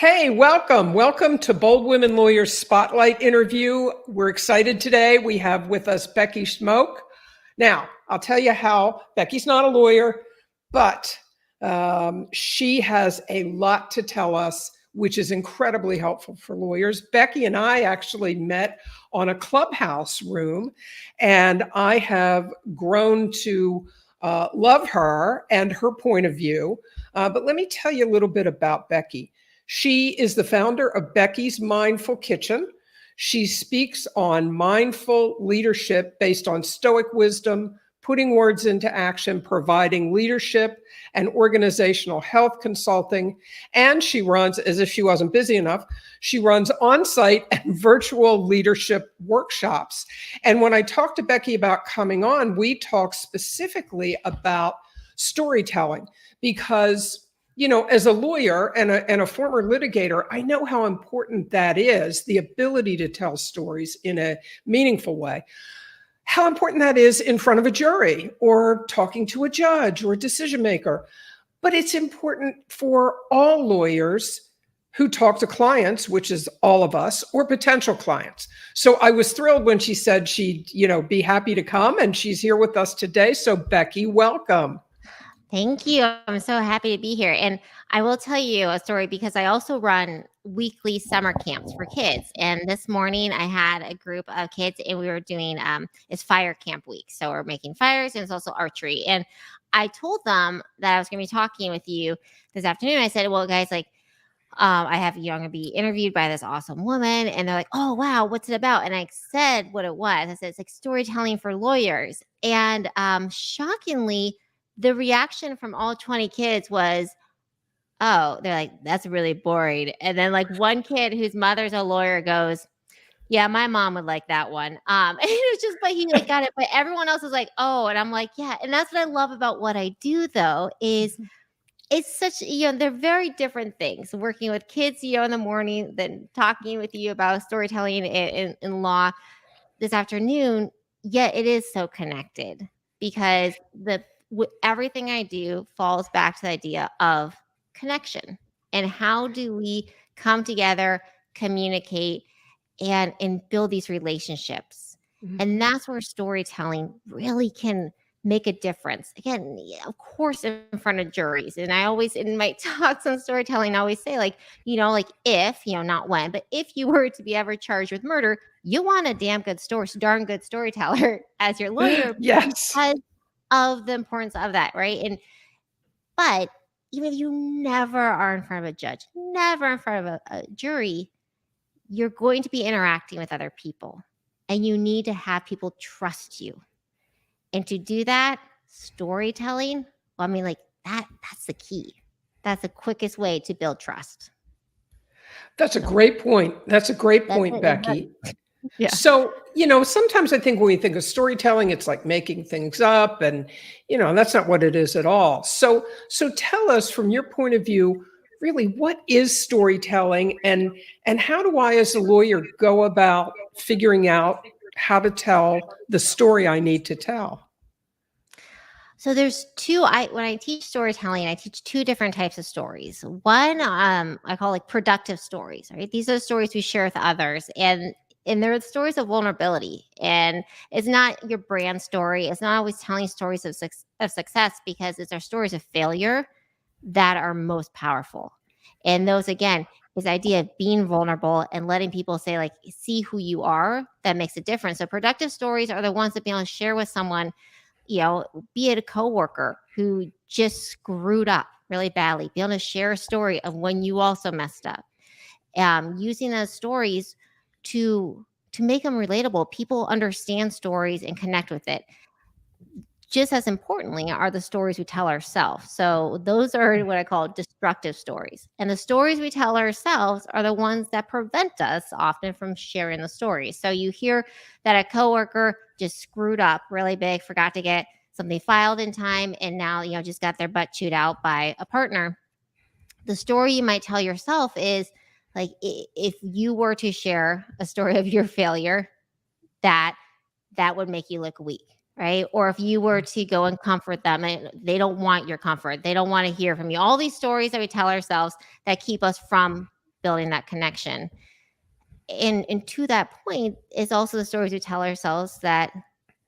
Hey, welcome. Welcome to Bold Women Lawyers Spotlight interview. We're excited today. We have with us Becky Schmooke. Now, I'll tell you how Becky's not a lawyer, but she has a lot to tell us, which is incredibly helpful for lawyers. Becky and I actually met on a clubhouse room, and I have grown to love her and her point of view. But let me tell you a little bit about Becky. She is the founder of Becky's Mindful Kitchen. She speaks on mindful leadership based on Stoic wisdom, putting words into action, providing leadership and organizational health consulting. And she runs, as if she wasn't busy enough, she runs on-site and virtual leadership workshops. And when I talked to Becky about coming on, we talked specifically about storytelling because as a lawyer and a former litigator, I know how important that is, the ability to tell stories in a meaningful way. How important that is in front of a jury or talking to a judge or a decision maker. But it's important for all lawyers who talk to clients, which is all of us, or potential clients. So I was thrilled when she said she'd, be happy to come, and she's here with us today. So Becky, welcome. Thank you. I'm so happy to be here. And I will tell you a story because I also run weekly summer camps for kids. And this morning I had a group of kids and we were doing it's fire camp week. So we're making fires and it's also archery. And I told them that I was going to be talking with you this afternoon. I said, well, guys, I'm going to be interviewed by this awesome woman. And they're like, oh, wow, what's it about? And I said what it was. I said, it's like storytelling for lawyers. And shockingly, the reaction from all 20 kids was, oh, they're like, that's really boring. And then one kid whose mother's a lawyer goes, yeah, my mom would like that one. And it was just, but he got it. But everyone else was like, oh, and I'm like, yeah. And that's what I love about what I do though, is it's such, they're very different things. Working with kids, in the morning, then talking with you about storytelling in law this afternoon, yet it is so connected because everything I do falls back to the idea of connection and how do we come together, communicate, and build these relationships. Mm-hmm. And that's where storytelling really can make a difference. Again, of course, in front of juries. And I always, in my talks on storytelling, I always say if, not when, but if you were to be ever charged with murder, you want a darn good storyteller as your lawyer. Yes. Because of the importance of that, right? But even if you never are in front of a judge, never in front of a jury, you're going to be interacting with other people, and you need to have people trust you. And to do that, storytelling, that's the key. That's the quickest way to build trust. That's a great point. Becky. Yeah. So, sometimes I think when we think of storytelling, it's like making things up and, that's not what it is at all. So tell us from your point of view, really, what is storytelling and how do I as a lawyer go about figuring out how to tell the story I need to tell? So there's when I teach storytelling, I teach two different types of stories. One, I call productive stories, right? These are the stories we share with others. And they're stories of vulnerability, and it's not your brand story. It's not always telling stories of success because it's our stories of failure that are most powerful. And those, again, is the idea of being vulnerable and letting people say, see who you are. That makes a difference. So productive stories are the ones that be able to share with someone, be it a coworker who just screwed up really badly, be able to share a story of when you also messed up. Using those stories to make them relatable. People understand stories and connect with it. Just as importantly are the stories we tell ourselves. So those are what I call destructive stories. And the stories we tell ourselves are the ones that prevent us often from sharing the stories. So you hear that a coworker just screwed up really big, forgot to get something filed in time, and now, just got their butt chewed out by a partner. The story you might tell yourself is, if you were to share a story of your failure, that would make you look weak, right? Or if you were to go and comfort them, and they don't want your comfort, they don't want to hear from you. All these stories that we tell ourselves that keep us from building that connection. And to that point is also the stories we tell ourselves that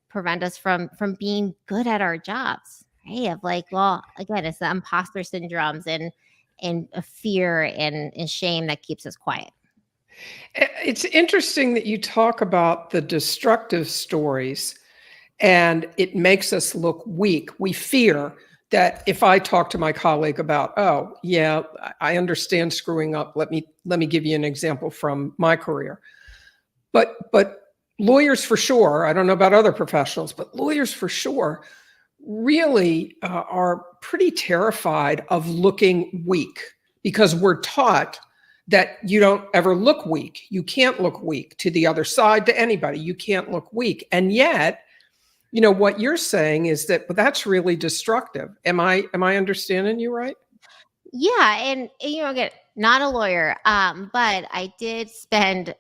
prevent us from being good at our jobs, right? Of like, well, again, it's the imposter syndromes and a fear and shame that keeps us quiet. It's interesting that you talk about the destructive stories and it makes us look weak. We fear that if I talk to my colleague about, oh, yeah, I understand screwing up. Let me give you an example from my career. But lawyers for sure, I don't know about other professionals, but lawyers for sure really are pretty terrified of looking weak because we're taught that you don't ever look weak. You can't look weak to the other side, to anybody. You can't look weak. And yet, what you're saying is that that's really destructive. Am I understanding you right? Yeah, and again, not a lawyer, but I did spend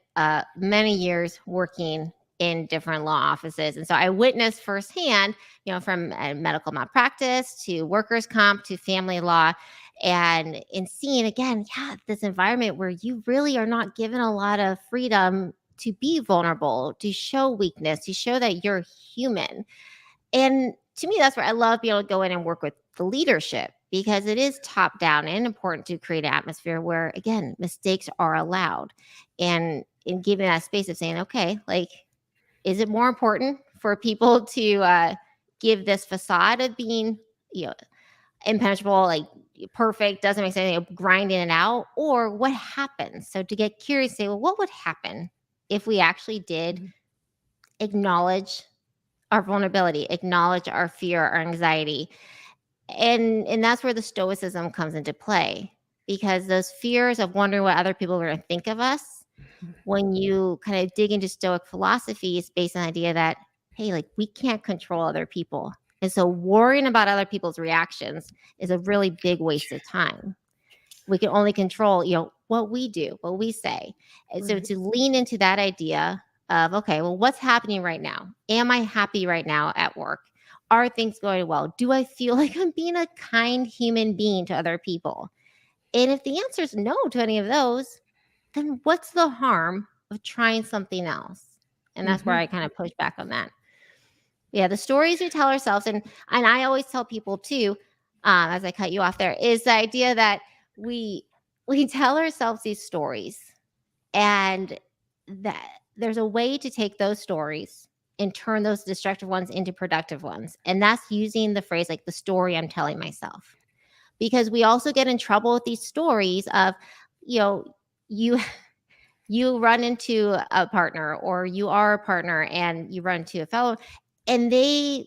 many years working in different law offices, and so I witnessed firsthand, from medical malpractice to workers' comp to family law, and in seeing again, this environment where you really are not given a lot of freedom to be vulnerable, to show weakness, to show that you're human. And to me, that's where I love being able to go in and work with the leadership, because it is top down and important to create an atmosphere where, again, mistakes are allowed. And in giving that space of saying, okay, like, is it more important for people to give this facade of being, impenetrable, like perfect, doesn't make sense, grinding it out, or what happens? So to get curious, say, well, what would happen if we actually did acknowledge our vulnerability, acknowledge our fear, our anxiety. And that's where the stoicism comes into play, because those fears of wondering what other people are going to think of us, when you kind of dig into stoic philosophy, is based on the idea that, hey, like, we can't control other people. And so worrying about other people's reactions is a really big waste of time. We can only control, what we do, what we say. And so to lean into that idea of, okay, well, what's happening right now? Am I happy right now at work? Are things going well? Do I feel like I'm being a kind human being to other people? And if the answer is no to any of those, then what's the harm of trying something else? And that's where I kind of push back on that. Yeah, the stories we tell ourselves, and I always tell people too, as I cut you off there, is the idea that we tell ourselves these stories, and that there's a way to take those stories and turn those destructive ones into productive ones. And that's using the phrase, like, the story I'm telling myself. Because we also get in trouble with these stories of, you run into a partner, or you are a partner and you run into a fellow, and they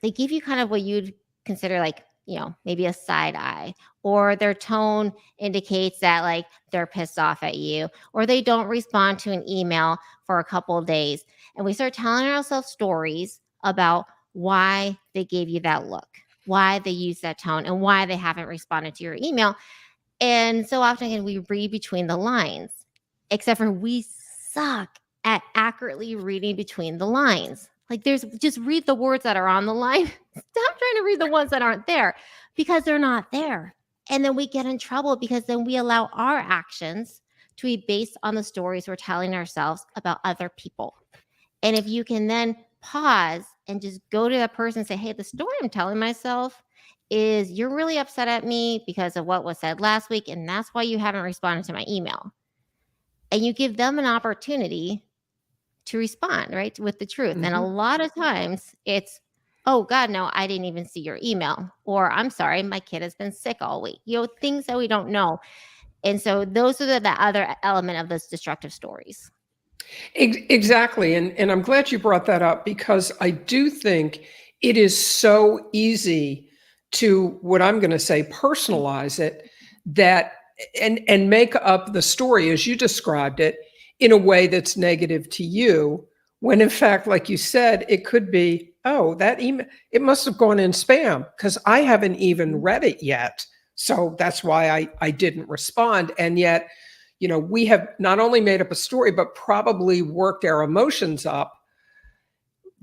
give you kind of what you'd consider, like, maybe a side eye, or their tone indicates that, like, they're pissed off at you, or they don't respond to an email for a couple of days. And we start telling ourselves stories about why they gave you that look, why they used that tone, and why they haven't responded to your email. And so often, again, we read between the lines, except for we suck at accurately reading between the lines. Like, just read the words that are on the line. Stop trying to read the ones that aren't there, because they're not there. And then we get in trouble, because then we allow our actions to be based on the stories we're telling ourselves about other people. And if you can then pause and just go to that person and say, hey, the story I'm telling myself is, you're really upset at me because of what was said last week, and that's why you haven't responded to my email. And you give them an opportunity to respond, right, with the truth. And a lot of times it's, oh God, no, I didn't even see your email, or I'm sorry, my kid has been sick all week, things that we don't know. And so those are the other element of those destructive stories. Exactly. And I'm glad you brought that up, because I do think it is so easy to, what I'm going to say, personalize it, that and make up the story as you described it in a way that's negative to you, when in fact, like you said, it could be, oh, that email, it must have gone in spam because I haven't even read it yet. So that's why I didn't respond. And yet, we have not only made up a story, but probably worked our emotions up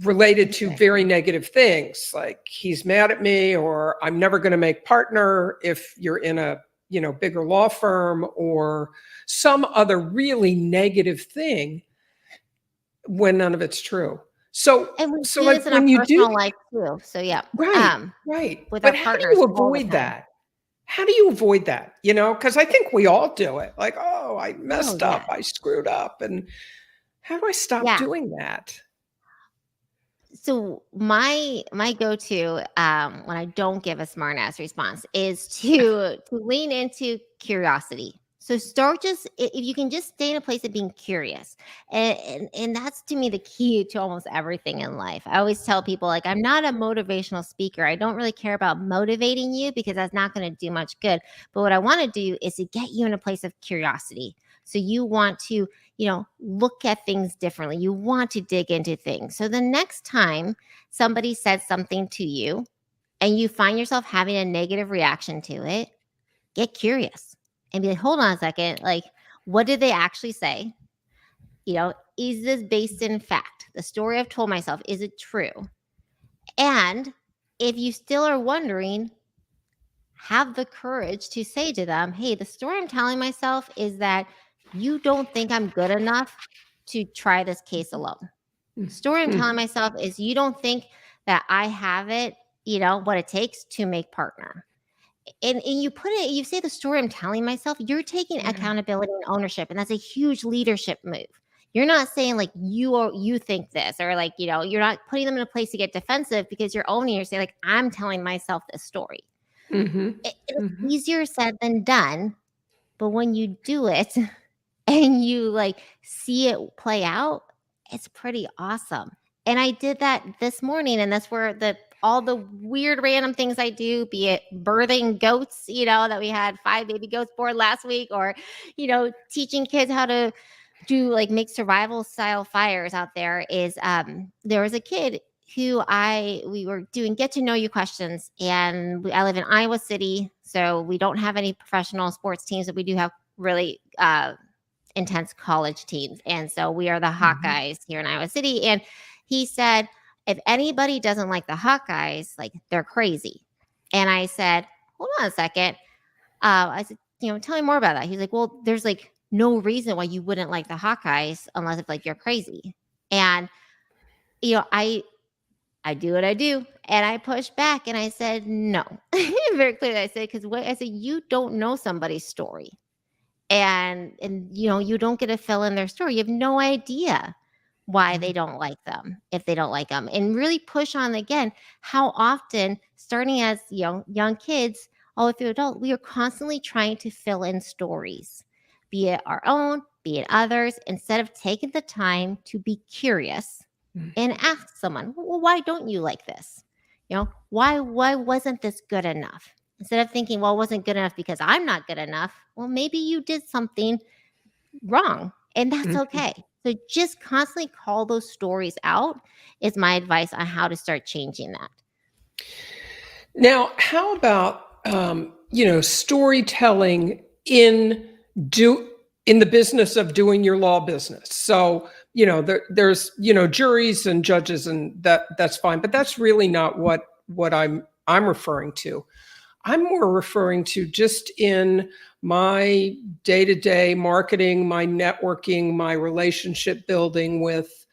related to very negative things, like he's mad at me, or I'm never going to make partner, if you're in a bigger law firm or some other really negative thing when none of it's true. So, And we so do like this in our when you do, personal life too. So yeah, right, right. with But our how do partners you all the avoid time. that? How do you avoid that? Because I think we all do it. Like, oh, I Oh messed yeah, up, I screwed up. And how do I stop yeah. doing that? So my go-to when I don't give a smart ass response is to lean into curiosity. So start just if you can just stay in a place of being curious. And that's to me the key to almost everything in life. I always tell people like I'm not a motivational speaker. I don't really care about motivating you because that's not going to do much good. But what I want to do is to get you in a place of curiosity. So you want to look at things differently. You want to dig into things. So the next time somebody says something to you and you find yourself having a negative reaction to it, get curious and be like, hold on a second. Like, what did they actually say? Is this based in fact? The story I've told myself, is it true? And if you still are wondering, have the courage to say to them, hey, the story I'm telling myself is that you don't think I'm good enough to try this case alone. The story I'm telling myself is you don't think that I have it, what it takes to make partner. And you say the story I'm telling myself, you're taking accountability and ownership. And that's a huge leadership move. You're not saying like you think this or like, you're not putting them in a place to get defensive because you're owning, you're saying like, I'm telling myself this story. Mm-hmm. It's Mm-hmm. easier said than done, but when you do it and you like see it play out, it's pretty awesome. And I did that this morning, and that's where all the weird random things I do, be it birthing goats, that we had 5 baby goats born last week, or teaching kids how to do like make survival style fires out there, is there was a kid who we were doing get to know you questions, and I live in Iowa City, so we don't have any professional sports teams, but we do have really intense college teams. And so we are the Hawkeyes here in Iowa City. And he said, if anybody doesn't like the Hawkeyes, like they're crazy. And I said, hold on a second. I said, tell me more about that. He's like, well, there's like no reason why you wouldn't like the Hawkeyes unless if like you're crazy. And, I do what I do. And I pushed back and I said, no. Very clearly I said, because I said, you don't know somebody's story. And you don't get to fill in their story. You have no idea why they don't like them, if they don't like them, and really push on again how often, starting as young kids all the way through adult, we are constantly trying to fill in stories, be it our own, be it others, instead of taking the time to be curious and ask someone, well, why don't you like this? Why wasn't this good enough? Instead of thinking, well, it wasn't good enough because I'm not good enough. Well, maybe you did something wrong, and that's okay. So just constantly call those stories out is my advice on how to start changing that. Now, how about storytelling in the business of doing your law business? So there's juries and judges, and that's fine, but that's really not what I'm referring to. I'm more referring to just in my day-to-day marketing, my networking, my relationship building with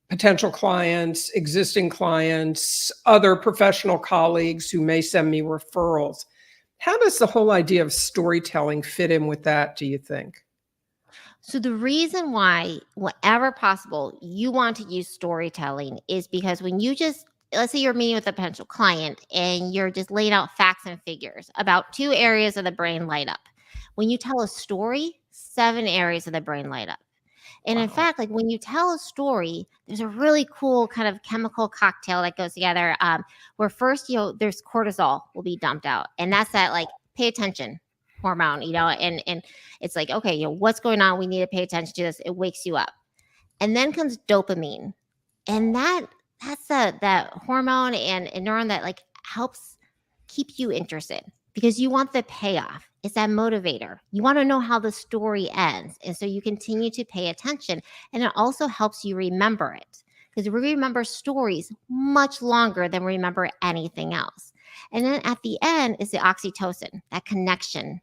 potential clients, existing clients, other professional colleagues who may send me referrals. How does the whole idea of storytelling fit in with that, do you think? So the reason why, whenever possible, you want to use storytelling is because when let's say you're meeting with a potential client and you're just laying out facts and figures, about 2 areas of the brain light up. When you tell a story, 7 areas of the brain light up. And in fact, like when you tell a story, there's a really cool kind of chemical cocktail that goes together, where first, there's cortisol will be dumped out. And that's that like pay attention hormone, and it's like, okay, what's going on? We need to pay attention to this. It wakes you up. And then comes dopamine. And that's that hormone and neuron that like helps keep you interested because you want the payoff. It's that motivator. You want to know how the story ends. And so you continue to pay attention. And it also helps you remember it because we remember stories much longer than we remember anything else. And then at the end is the oxytocin, that connection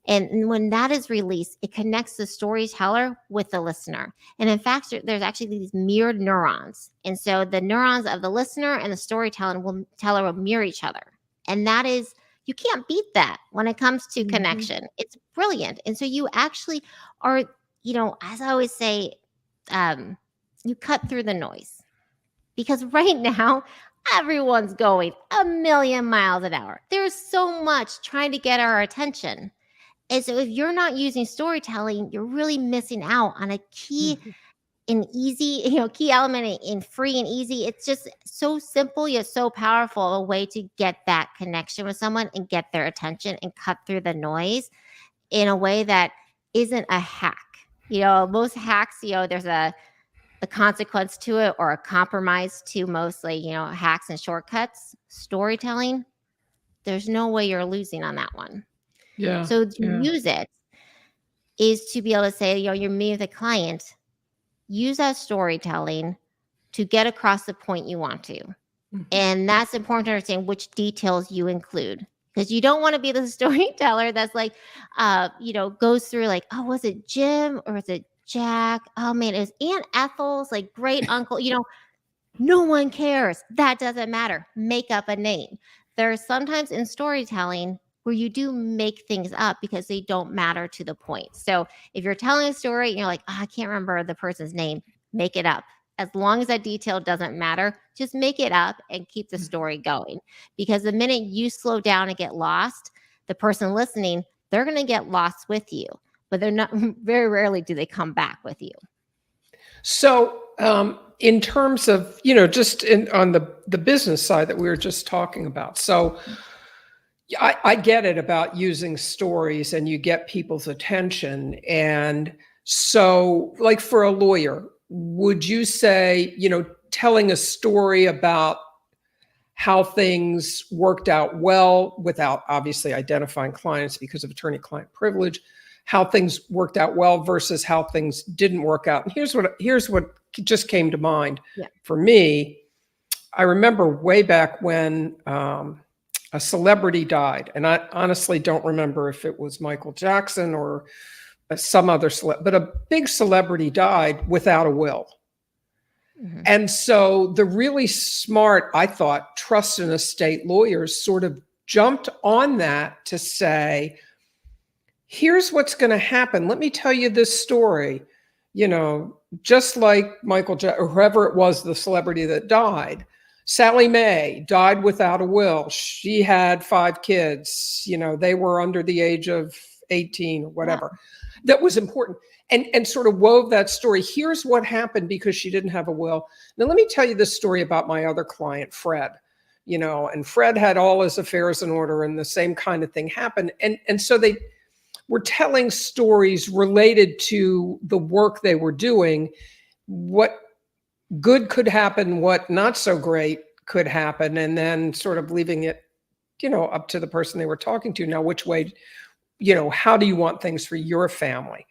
And when that is released, it connects the storyteller with the listener. And in fact, there's actually these mirrored neurons. And so the neurons of the listener and the storyteller will mirror each other. And that is, you can't beat that when it comes to connection. It's brilliant. And so you actually are, as I always say, you cut through the noise. Because right now, everyone's going a million miles an hour. There's so much trying to get our attention. And so if you're not using storytelling, you're really missing out on a key and easy, key element in free and easy. It's just so simple yet so powerful, a way to get that connection with someone and get their attention and cut through the noise in a way that isn't a hack. Most hacks, there's a consequence to it or a compromise to mostly, hacks and shortcuts. Storytelling, there's no way you're losing on that one. Yeah. So to use it is to be able to say, you're meeting with a client, use that storytelling to get across the point you want to. And that's important to understand which details you include, because you don't want to be the storyteller that's like, goes through like, oh, was it Jim or was it Jack? Oh man, it was Aunt Ethel's like great uncle. No one cares. That doesn't matter. Make up a name. There's sometimes in storytelling where you do make things up because they don't matter to the point. So if you're telling a story and you're like, I can't remember the person's name, make it up. As long as that detail doesn't matter, just make it up and keep the story going. Because the minute you slow down and get lost, the person listening, they're going to get lost with you. But they're not, very rarely do they come back with you. So in terms of, just on the business side that we were just talking about. So I get it about using stories and you get people's attention. And so like for a lawyer, would you say, telling a story about how things worked out well without obviously identifying clients because of attorney-client privilege, how things worked out well versus how things didn't work out? And here's what just came to mind for me. I remember way back when a celebrity died, and I honestly don't remember if it was Michael Jackson or some other but a big celebrity died without a will. And so the really smart, I thought, trust and estate lawyers sort of jumped on that to say, here's what's going to happen. Let me tell you this story. Just like Michael Jackson or whoever it was, the celebrity that died, Sally Mae died without a will. She had 5 kids. They were under the age of 18 or whatever. Yeah. That was important. And sort of wove that story. Here's what happened because she didn't have a will. Now, let me tell you this story about my other client, Fred. And Fred had all his affairs in order and the same kind of thing happened. And so they were telling stories related to the work they were doing, what good could happen, what not so great could happen, and then sort of leaving it, up to the person they were talking to. Now, which way, how do you want things for your family?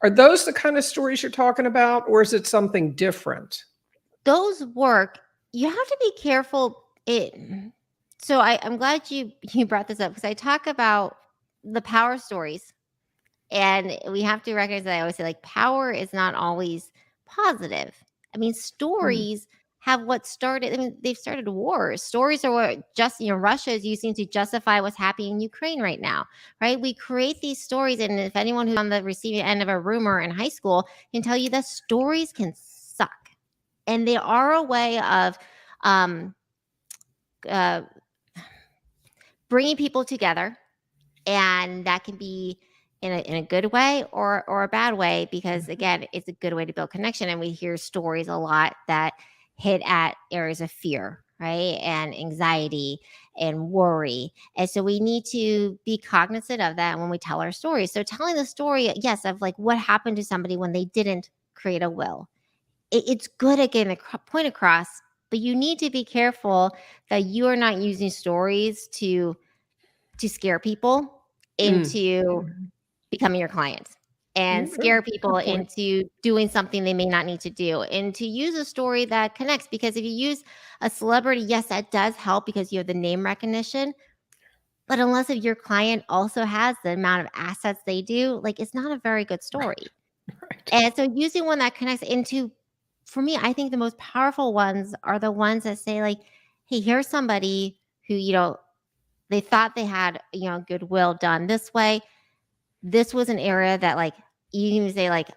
Are those the kind of stories you're talking about, or is it something different? Those work. You have to be careful. So I'm glad you brought this up, because I talk about the power stories, and we have to recognize that I always say, like, power is not always positive. I mean, stories have what started. I mean, they've started wars. Stories are what Russia is using to justify what's happening in Ukraine right now, right? We create these stories, and if anyone who's on the receiving end of a rumor in high school can tell you that stories can suck, and they are a way of bringing people together, and that can be in a good way or a bad way, because again, it's a good way to build connection. And we hear stories a lot that hit at areas of fear, right? And anxiety and worry. And so we need to be cognizant of that when we tell our stories. So telling the story, yes, of like what happened to somebody when they didn't create a will. It's good at getting the point across, but you need to be careful that you are not using stories to scare people into becoming your client, and scare people into doing something they may not need to do, and to use a story that connects. Because if you use a celebrity, yes, that does help because you have the name recognition, But unless if your client also has the amount of assets they do, like it's not a very good story. Right. And so using one that connects into, for me, I think the most powerful ones are the ones that say like, hey, here's somebody who, they thought they had, goodwill done this way. This was an area that like, you can say like,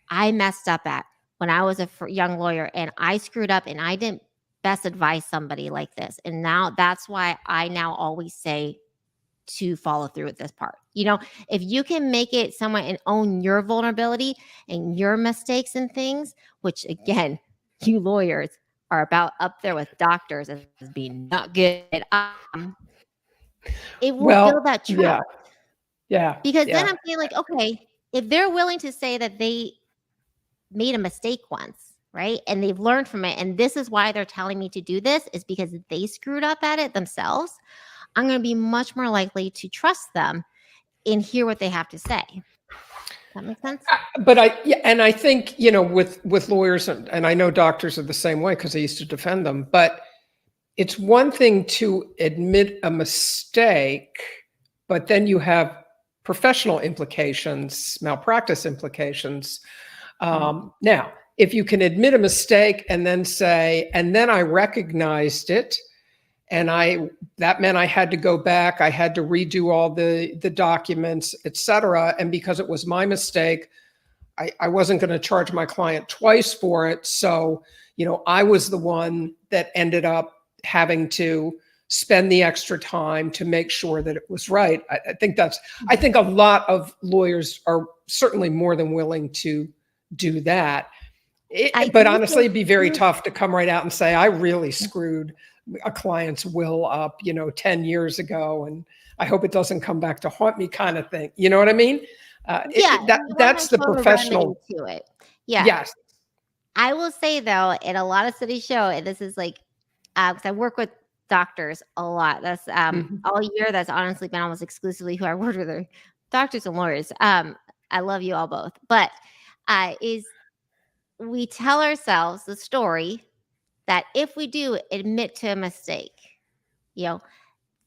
I messed up at when I was a young lawyer and I screwed up and I didn't best advise somebody like this. And now that's why I now always say to follow through with this part. If you can make it someone and own your vulnerability and your mistakes and things, which again, you lawyers are about up there with doctors as being not good. It will build that trust. Yeah. Because then I'm feeling like, okay, if they're willing to say that they made a mistake once, right? And they've learned from it. And this is why they're telling me to do this is because they screwed up at it themselves. I'm going to be much more likely to trust them and hear what they have to say. Does that make sense? But I think, with lawyers, and I know doctors are the same way because I used to defend them, but it's one thing to admit a mistake, but then you have professional implications, malpractice implications. Now, if you can admit a mistake and then say, and then I recognized it, and that meant I had to go back, I had to redo all the documents, et cetera. And because it was my mistake, I wasn't going to charge my client twice for it. So, I was the one that ended up having to spend the extra time to make sure that it was right. I think a lot of lawyers are certainly more than willing to do that. But honestly, it'd be very tough to come right out and say, I really screwed a client's will up, 10 years ago, and I hope it doesn't come back to haunt me kind of thing. You know what I mean? That's the professional to it. Yeah. Yes. I will say though, and a lot of studies show, and this is like, because I work with doctors a lot. That's all year. That's honestly been almost exclusively who I work with are doctors and lawyers. I love you all both, but is we tell ourselves the story that if we do admit to a mistake,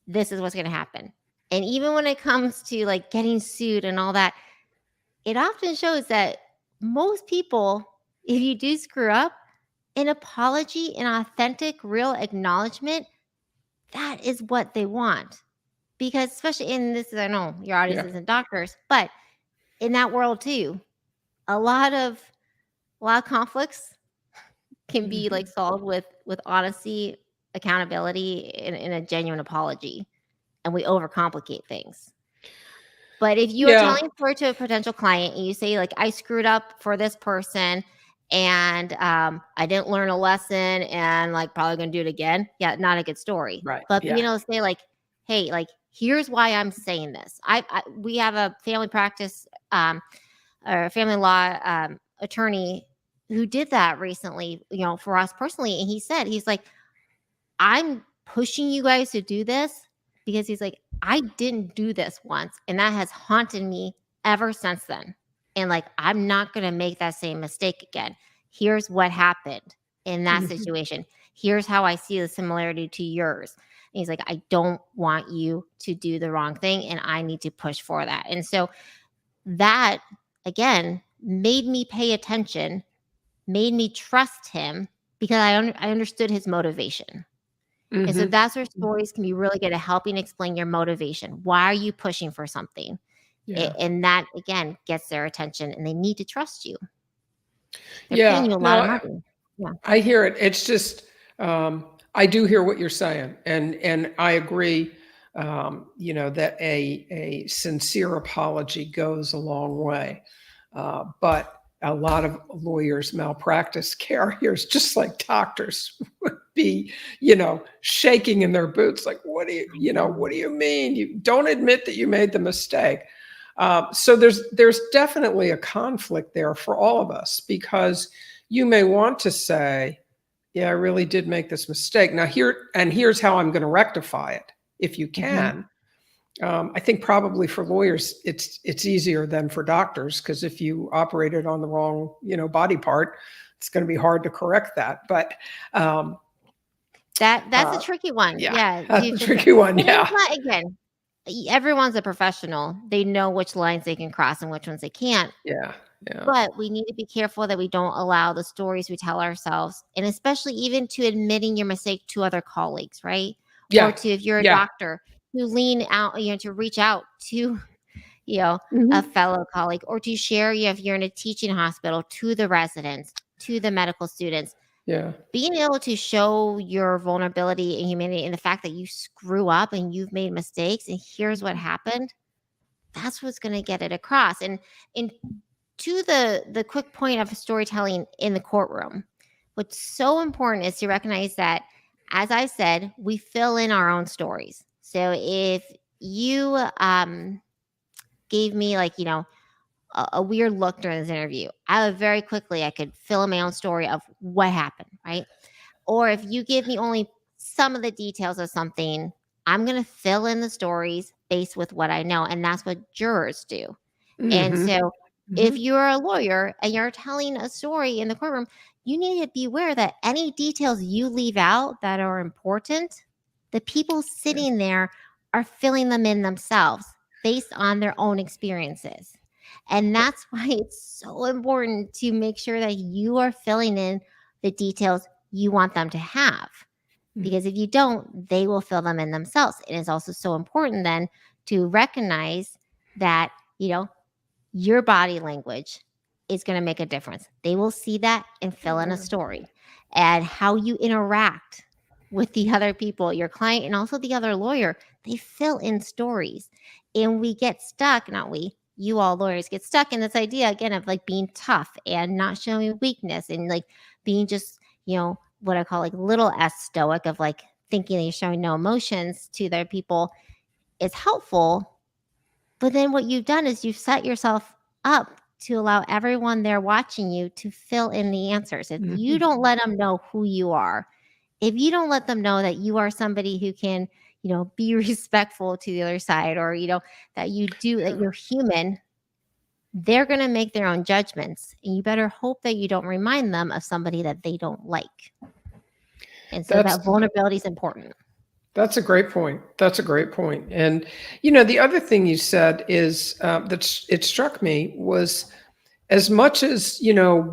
this is what's going to happen. And even when it comes to like getting sued and all that, it often shows that most people, if you do screw up, an apology, an authentic, real acknowledgement, that is what they want. Because especially in this, I know your audience isn't doctors, but in that world too, a lot of conflicts can be like solved with honesty, accountability, and a genuine apology. And we overcomplicate things. But if you are telling a story to a potential client and you say like, I screwed up for this person and I didn't learn a lesson and like probably going to do it again. Yeah, not a good story. Right. But being able to say like, hey, like, here's why I'm saying this. We have a family practice or family law attorney who did that recently, for us personally. And he's like, I'm pushing you guys to do this because he's like, I didn't do this once. And that has haunted me ever since then. And like, I'm not going to make that same mistake again. Here's what happened in that situation. Here's how I see the similarity to yours. And he's like, I don't want you to do the wrong thing. And I need to push for that. And so that, again, made me pay attention, made me trust him because I understood his motivation. And so that's where stories can be really good at helping explain your motivation. Why are you pushing for something? And that, again, gets their attention and they need to trust you. They're paying you a lot of money. Yeah. I hear it. It's just, I do hear what you're saying. And I agree, that a sincere apology goes a long way. But a lot of lawyers, malpractice carriers, just like doctors, would be, shaking in their boots. Like, what do you mean? You don't admit that you made the mistake. So there's definitely a conflict there for all of us because you may want to say, yeah, I really did make this mistake. Now here's how I'm going to rectify it. If you can. I think probably for lawyers, it's easier than for doctors because if you operated on the wrong, body part, it's going to be hard to correct that. But that's a tricky one. Yeah, that's a tricky one. Yeah. Again, everyone's a professional. They know which lines they can cross and which ones they can't. Yeah. Yeah. But we need to be careful that we don't allow the stories we tell ourselves, and especially even to admitting your mistake to other colleagues, right? Or Yeah. to, if you're a Yeah. doctor, to lean out, to reach out to, you know, a Mhm. fellow colleague, or to share, if you're in a teaching hospital, to the residents, to the medical students. Yeah. Being able to show your vulnerability and humanity and the fact that you screw up and you've made mistakes and here's what happened, that's what's going to get it across. And to the quick point of storytelling in the courtroom, what's so important is to recognize that, as I said, we fill in our own stories. So if you gave me, like, a weird look during this interview, I would very quickly, I could fill in my own story of what happened, right? Or if you give me only some of the details of something, I'm going to fill in the stories based with what I know. And that's what jurors do. And Mhm. so if Mhm. you're a lawyer and you're telling a story in the courtroom, you need to be aware that any details you leave out that are important, the people Yeah. sitting there are filling them in themselves based on their own experiences. And that's why it's so important to make sure that you are filling in the details you want them to have. Because if you don't, they will fill them in themselves. And it's also so important then to recognize that, your body language is going to make a difference. They will see that and fill in a story. And how you interact with the other people, your client, and also the other lawyer, they fill in stories. And we get stuck, not we, you all lawyers get stuck in this idea again of like being tough and not showing weakness and like being just, what I call like little s stoic, of like thinking that you're showing no emotions to their people is helpful. But then what you've done is you've set yourself up to allow everyone there watching you to fill in the answers. If you Mhm. don't let them know who you are, if you don't let them know that you are somebody who can, be respectful to the other side, or, that you do, that you're human, they're going to make their own judgments. And you better hope that you don't remind them of somebody that they don't like. And so That's that vulnerability is important. That's a great point. That's a great point. And the other thing you said is it struck me was, as much as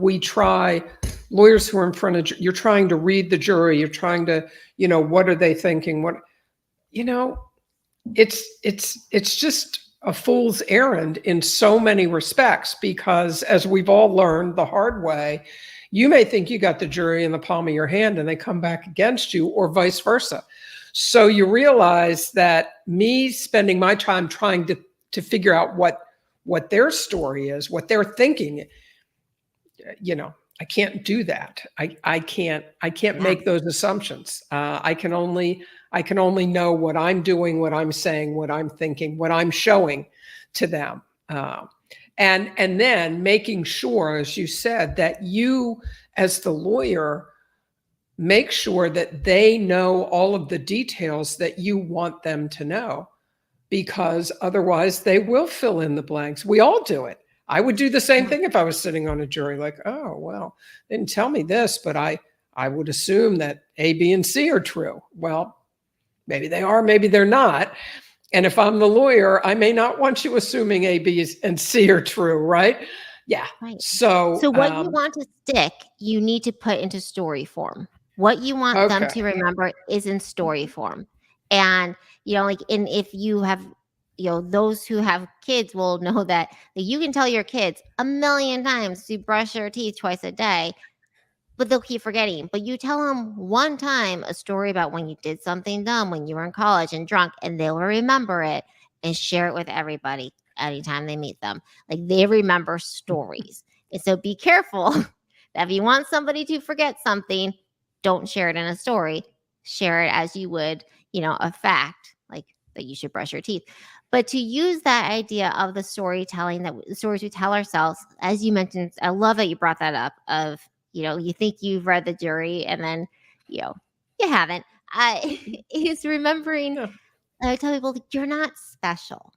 we try, lawyers who are in front of you're trying to read the jury, you're trying to what are they thinking? What you know, it's just a fool's errand in so many respects, because as we've all learned the hard way, you may think you got the jury in the palm of your hand and they come back against you, or vice versa. So you realize that me spending my time trying to figure out what their story is, what they're thinking, I can't do that. I can't Yeah. make those assumptions. I can only know what I'm doing, what I'm saying, what I'm thinking, what I'm showing to them. And then making sure, as you said, that you, as the lawyer, make sure that they know all of the details that you want them to know, because otherwise they will fill in the blanks. We all do it. I would do the same thing if I was sitting on a jury, like, oh, well, they didn't tell me this, but I would assume that A, B, and C are true. Well, maybe they are, maybe they're not. And if I'm the lawyer, I may not want you assuming A, B, and C are true, right? Yeah. Right. So, So what you want to stick, you need to put into story form. What you want them okay. to remember is in story form. And, like, and if you have, those who have kids will know that you can tell your kids a million times to brush their teeth twice a day, but they'll keep forgetting. But you tell them one time a story about when you did something dumb when you were in college and drunk, and they'll remember it and share it with everybody anytime they meet them. Like, they remember stories. And so be careful that if you want somebody to forget something, don't share it in a story. Share it as you would, a fact, like that you should brush your teeth. But to use that idea of the storytelling, that the stories we tell ourselves, as you mentioned, I love that you brought that up, of you think you've read the jury and then, you haven't. Is remembering, Yeah. I tell people, you're not special.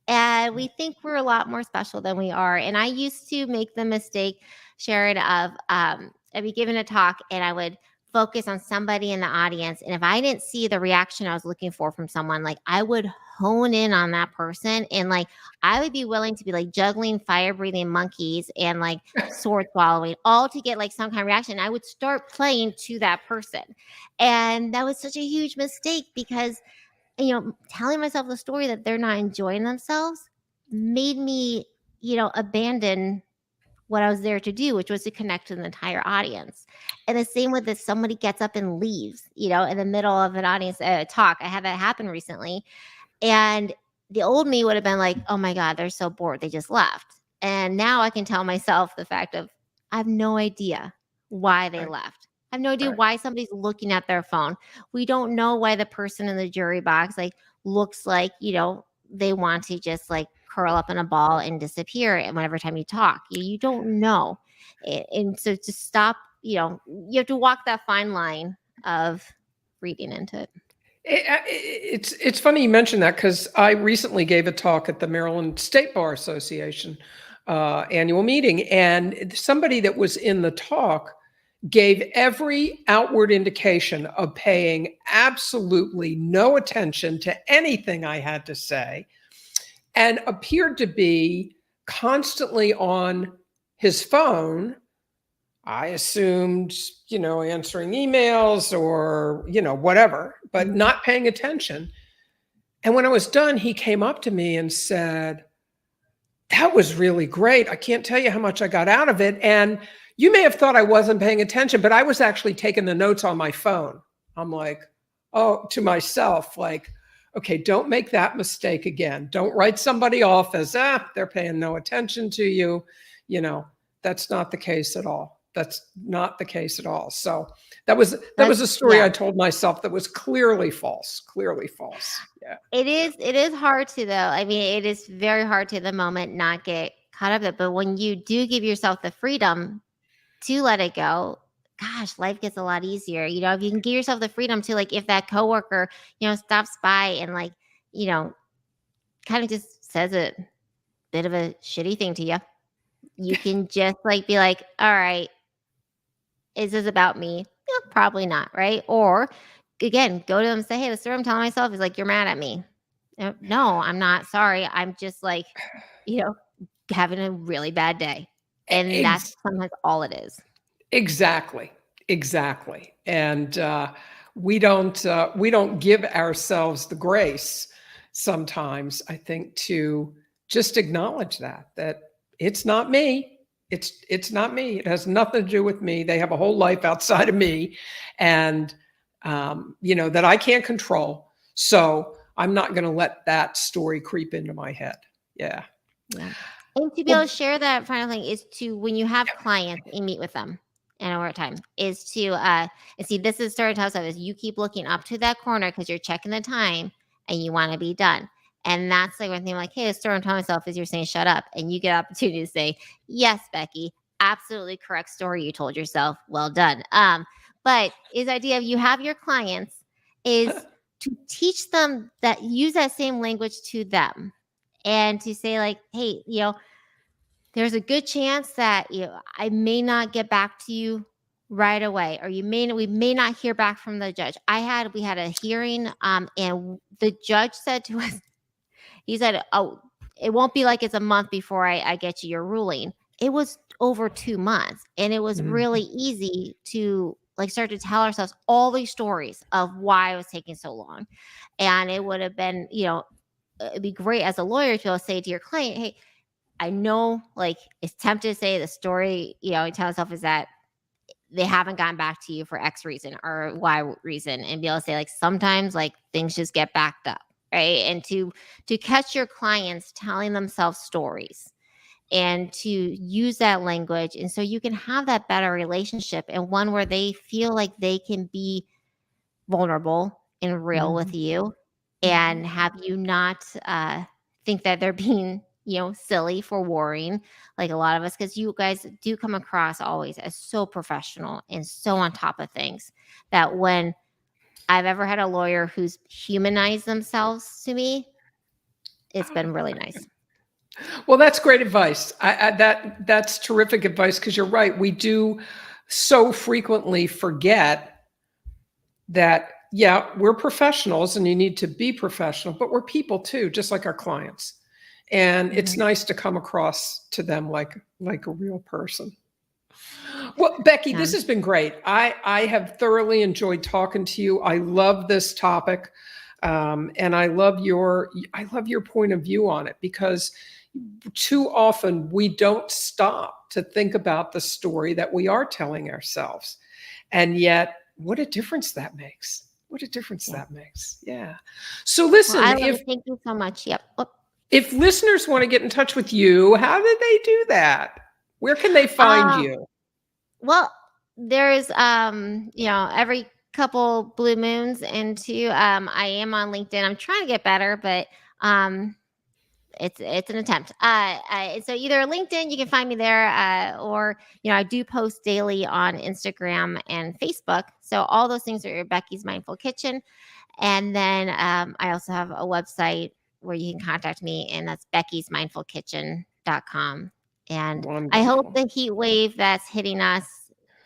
And we think we're a lot more special than we are. And I used to make the mistake, Sharon, of I'd be given a talk and I would focus on somebody in the audience. And if I didn't see the reaction I was looking for from someone, like I would hone in on that person. And like, I would be willing to be like juggling fire breathing monkeys and like sword swallowing, all to get like some kind of reaction. I would start playing to that person. And that was such a huge mistake because, telling myself the story that they're not enjoying themselves made me, abandon what I was there to do, which was to connect to the entire audience. And the same with if somebody gets up and leaves, in the middle of an audience talk. I had that happen recently. And the old me would have been like, oh my God, they're so bored. They just left. And now I can tell myself the fact of, I have no idea why they left. I have no idea why somebody's looking at their phone. We don't know why the person in the jury box like looks like, they want to just like curl up in a ball and disappear. And whenever time you talk, you don't know. And so to stop, you have to walk that fine line of reading into it. It's funny you mentioned that because I recently gave a talk at the Maryland State Bar Association annual meeting, and somebody that was in the talk gave every outward indication of paying absolutely no attention to anything I had to say and appeared to be constantly on his phone. I assumed, answering emails or, whatever, but not paying attention. And when I was done, he came up to me and said, that was really great. I can't tell you how much I got out of it. And you may have thought I wasn't paying attention, but I was actually taking the notes on my phone. I'm like, oh, to myself, like, okay, don't make that mistake again. Don't write somebody off as, they're paying no attention to you. That's not the case at all. That's not the case at all. So that was a story I told myself that was clearly false. Yeah. It is hard to, though. I mean, it is very hard to at the moment not get caught up in it. But when you do give yourself the freedom to let it go, gosh, life gets a lot easier. If you can give yourself the freedom to, like, if that coworker, stops by and like, kind of just says a bit of a shitty thing to you, you can just like be like, all right, is this about me? Yeah, probably not, right? Or again, go to them and say, hey, the story I'm telling myself is like, you're mad at me. No, I'm not. Sorry. I'm just like, having a really bad day. And that's sometimes all it is. Exactly. And we don't give ourselves the grace sometimes, I think, to just acknowledge that it's not me. It's not me. It has nothing to do with me. They have a whole life outside of me, and that I can't control. So I'm not going to let that story creep into my head. Yeah. And to be able to share that final thing is to, when you have clients and meet with them in a work time, is to and see, this is storyteller stuff, is you keep looking up to that corner because you're checking the time and you want to be done. And that's like one thing, like, hey, the story I'm telling myself is you're saying shut up, and you get an opportunity to say, yes, Becky, absolutely correct story you told yourself. Well done. But his idea of you have your clients is to teach them that, use that same language to them, and to say like, hey, there's a good chance that I may not get back to you right away, or we may not hear back from the judge. We had a hearing, and the judge said to us, he said, oh, it won't be like it's a month before I get you your ruling. It was over 2 months, and it was really easy to like start to tell ourselves all these stories of why it was taking so long. And it would have been, it'd be great as a lawyer to be able to say to your client, hey, I know, like, it's tempted to say the story, you tell yourself is that they haven't gotten back to you for X reason or Y reason, and be able to say, like, sometimes like things just get backed up, right? And to catch your clients telling themselves stories and to use that language. And so you can have that better relationship, and one where they feel like they can be vulnerable and real with you, and have you not think that they're being silly for worrying like a lot of us, because you guys do come across always as so professional and so on top of things, that when I've ever had a lawyer who's humanized themselves to me, it's been really nice. Well, that's great advice. That's terrific advice, because you're right. We do so frequently forget that, yeah, we're professionals and you need to be professional, but we're people too, just like our clients. And it's nice to come across to them like a real person. Well, Becky, this has been great. I have thoroughly enjoyed talking to you. I love this topic. And I love your point of view on it, because too often we don't stop to think about the story that we are telling ourselves. And yet, what a difference that makes. What a difference that makes. Yeah. So listen, thank you so much. Yep. If listeners want to get in touch with you, how do they do that? Where can they find you? Well, there's every couple blue moons into I am on LinkedIn. I'm trying to get better, but it's an attempt. So either LinkedIn, you can find me there, or I do post daily on Instagram and Facebook. So all those things are Becky's Mindful Kitchen. And then I also have a website where you can contact me, and that's beckysmindfulkitchen.com. And wonderful. I hope the heat wave that's hitting us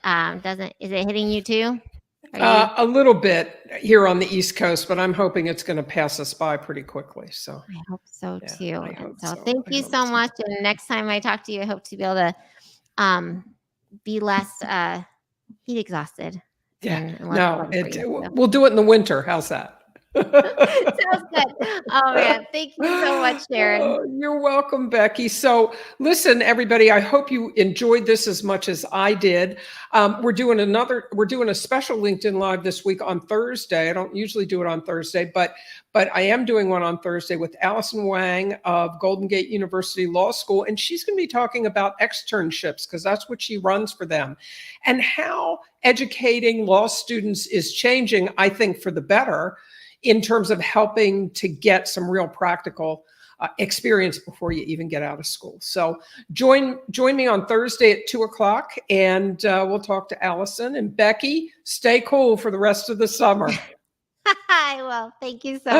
is it hitting you too? A little bit here on the East Coast, but I'm hoping it's going to pass us by pretty quickly. So I hope so too. So thank you so much. And next time I talk to you, I hope to be able to be less heat exhausted. Yeah. No, we'll do it in the winter. How's that? Sounds good. Oh man, thank you so much, Sharon. Oh, you're welcome, Becky. So listen, everybody, I hope you enjoyed this as much as I did. We're doing a special LinkedIn Live this week on Thursday. I don't usually do it on Thursday, but I am doing one on Thursday with Allison Wang of Golden Gate University Law School. And she's going to be talking about externships, because that's what she runs for them, and how educating law students is changing, I think, for the better, in terms of helping to get some real practical experience before you even get out of school. So join me on Thursday at 2:00, and we'll talk to Allison. And Becky, stay cool for the rest of the summer. I will. Thank you so much.